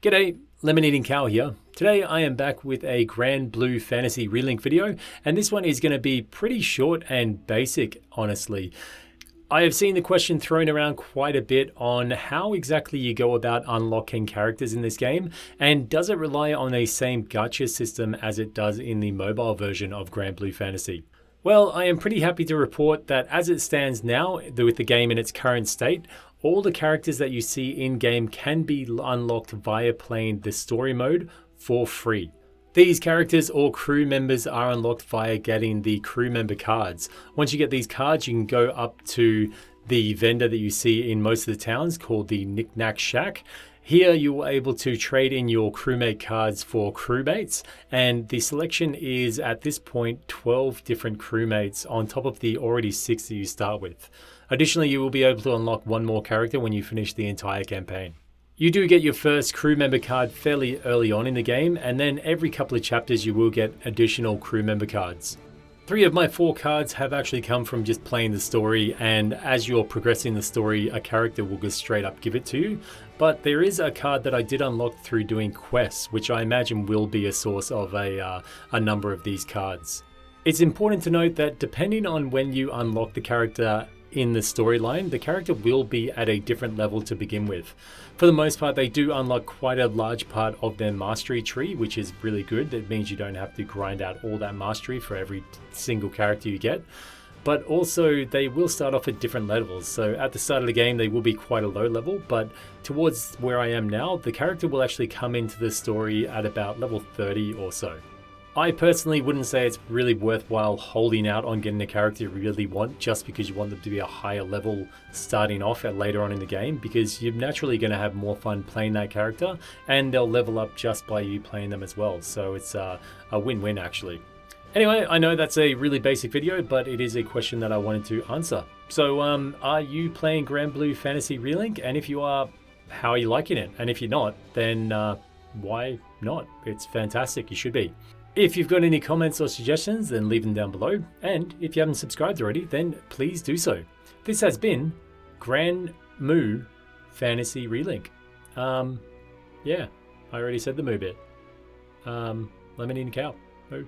G'day, Lemon Eating Cow here. Today I am back with a GRANBLUE Fantasy Relink video, and this one is going to be pretty short and basic, honestly. I have seen the question thrown around quite a bit on how exactly you go about unlocking characters in this game, and does it rely on the same gacha system as it does in the mobile version of GRANBLUE Fantasy? Well, I am pretty happy to report that as it stands now, with the game in its current state, all the characters that you see in-game can be unlocked via playing the story mode for free. These characters or crew members are unlocked via getting the crew member cards. Once you get these cards, you can go up to the vendor that you see in most of the towns called the Knick-Knack Shack. Here you are able to trade in your crewmate cards for crewmates, and the selection is at this point 12 different crewmates on top of the already 6 that you start with. Additionally, you will be able to unlock one more character when you finish the entire campaign. You do get your first crew member card fairly early on in the game, and then every couple of chapters you will get additional crew member cards. 3 of my 4 cards have actually come from just playing the story, and as you're progressing the story, a character will just straight up give it to you. But there is a card that I did unlock through doing quests, which I imagine will be a source of a number of these cards. It's important to note that depending on when you unlock the character in the storyline, the character will be at a different level to begin with. For the most part, they do unlock quite a large part of their mastery tree, which is really good. That means you don't have to grind out all that mastery for every single character you get. But also, they will start off at different levels. So at the start of the game, they will be quite a low level, but towards where I am now, the character will actually come into the story at about level 30 or so. I personally wouldn't say it's really worthwhile holding out on getting a character you really want just because you want them to be a higher level starting off at later on in the game, because you're naturally going to have more fun playing that character and they'll level up just by you playing them as well. So it's a win-win actually. Anyway, I know that's a really basic video, but it is a question that I wanted to answer. So are you playing GRANBLUE Fantasy Relink? And if you are, how are you liking it? And if you're not, then why not? It's fantastic, you should be. If you've got any comments or suggestions, then leave them down below. And if you haven't subscribed already, then please do so. This has been GRANBLUE Fantasy Relink. Yeah, I already said the moo bit. Lemon Eating Cow. Moo.